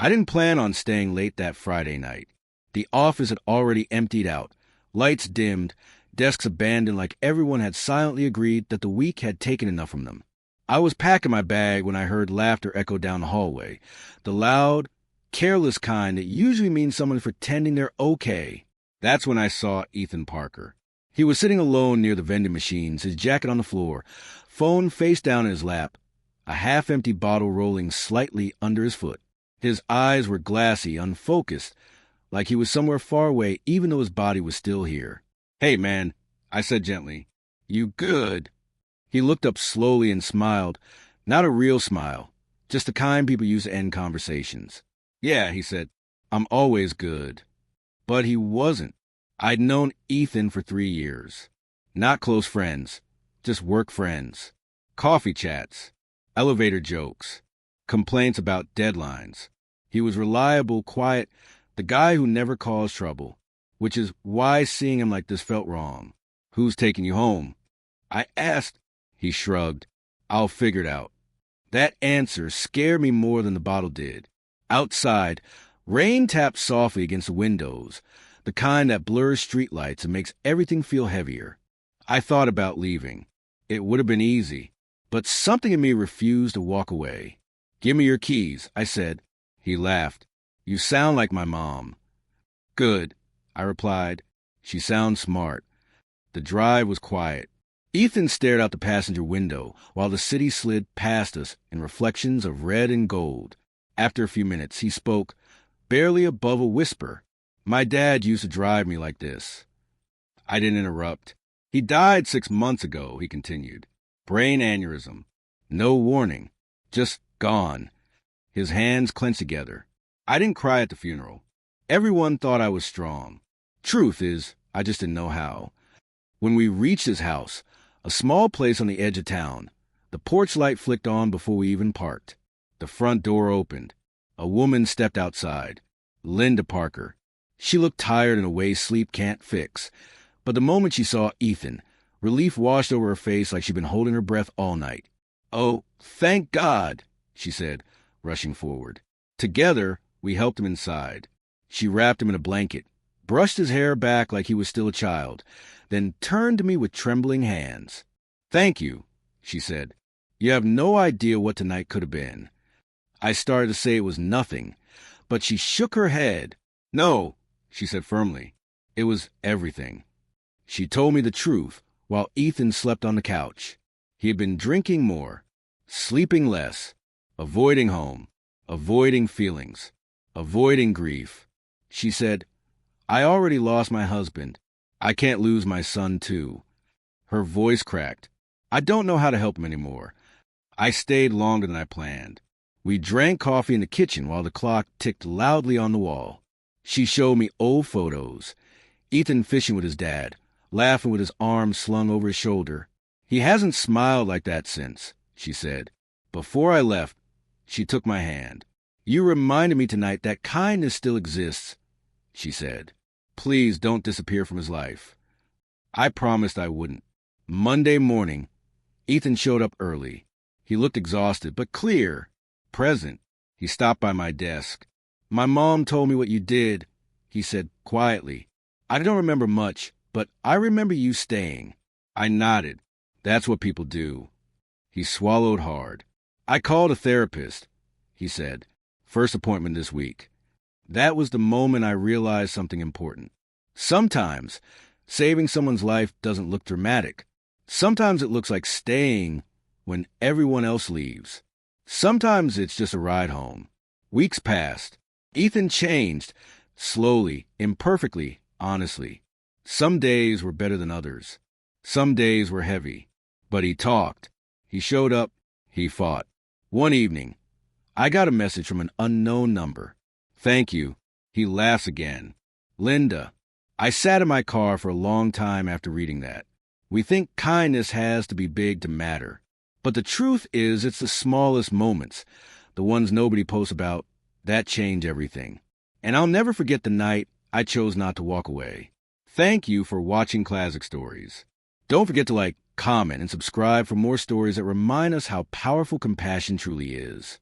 I didn't plan on staying late that Friday night. The office had already emptied out, lights dimmed, desks abandoned like everyone had silently agreed that the week had taken enough from them. I was packing my bag when I heard laughter echo down the hallway, the loud, careless kind that usually means someone's pretending they're okay. That's when I saw Ethan Parker. He was sitting alone near the vending machines, his jacket on the floor, phone face down in his lap, a half-empty bottle rolling slightly under his foot. His eyes were glassy, unfocused, like he was somewhere far away even though his body was still here. "Hey, man," I said gently. "You good?" He looked up slowly and smiled, not a real smile, just the kind people use to end conversations. "Yeah," he said, "I'm always good." But he wasn't. I'd known Ethan for 3 years. Not close friends, just work friends. Coffee chats, elevator jokes, complaints about deadlines. He was reliable, quiet, the guy who never caused trouble, which is why seeing him like this felt wrong. "Who's taking you home?" I asked. He shrugged. "I'll figure it out." That answer scared me more than the bottle did. Outside, rain tapped softly against the windows, the kind that blurs streetlights and makes everything feel heavier. I thought about leaving. It would have been easy, but something in me refused to walk away. "Give me your keys," I said. He laughed. "You sound like my mom." "Good," I replied. "She sounds smart." The drive was quiet. Ethan stared out the passenger window while the city slid past us in reflections of red and gold. After a few minutes, he spoke, barely above a whisper. "My dad used to drive me like this." I didn't interrupt. "He died 6 months ago," he continued. "Brain aneurysm. No warning. Just gone." His hands clenched together. I didn't cry at the funeral. Everyone thought I was strong. Truth is, I just didn't know how. When we reached his house, a small place on the edge of town, the porch light flicked on before we even parked. The front door opened. A woman stepped outside. Linda Parker. She looked tired in a way sleep can't fix. But the moment she saw Ethan, relief washed over her face like she'd been holding her breath all night. "Oh, thank God," she said, rushing forward. Together, we helped him inside. She wrapped him in a blanket, brushed his hair back like he was still a child, then turned to me with trembling hands. "Thank you," she said. "You have no idea what tonight could have been." I started to say it was nothing, but she shook her head. "No," she said firmly. "It was everything." She told me the truth while Ethan slept on the couch. He had been drinking more, sleeping less, avoiding home, avoiding feelings, avoiding grief. She said, "I already lost my husband. I can't lose my son, too." Her voice cracked. "I don't know how to help him anymore." I stayed longer than I planned. We drank coffee in the kitchen while the clock ticked loudly on the wall. She showed me old photos. Ethan fishing with his dad, laughing with his arms slung over his shoulder. "He hasn't smiled like that since," she said. Before I left, she took my hand. "You reminded me tonight that kindness still exists," she said. "Please don't disappear from his life." I promised I wouldn't. Monday morning, Ethan showed up early. He looked exhausted, but clear, present. He stopped by my desk. "My mom told me what you did," he said quietly. "I don't remember much, but I remember you staying." I nodded. "That's what people do." He swallowed hard. "I called a therapist," he said. "First appointment this week." That was the moment I realized something important. Sometimes saving someone's life doesn't look dramatic. Sometimes it looks like staying when everyone else leaves. Sometimes it's just a ride home. Weeks passed. Ethan changed, slowly, imperfectly, honestly. Some days were better than others. Some days were heavy. But he talked. He showed up. He fought. One evening, I got a message from an unknown number. "Thank you." He laughs again. "Linda." I sat in my car for a long time after reading that. We think kindness has to be big to matter. But the truth is it's the smallest moments, the ones nobody posts about, that change everything. And I'll never forget the night I chose not to walk away. Thank you for watching Classic Stories. Don't forget to like, comment, and subscribe for more stories that remind us how powerful compassion truly is.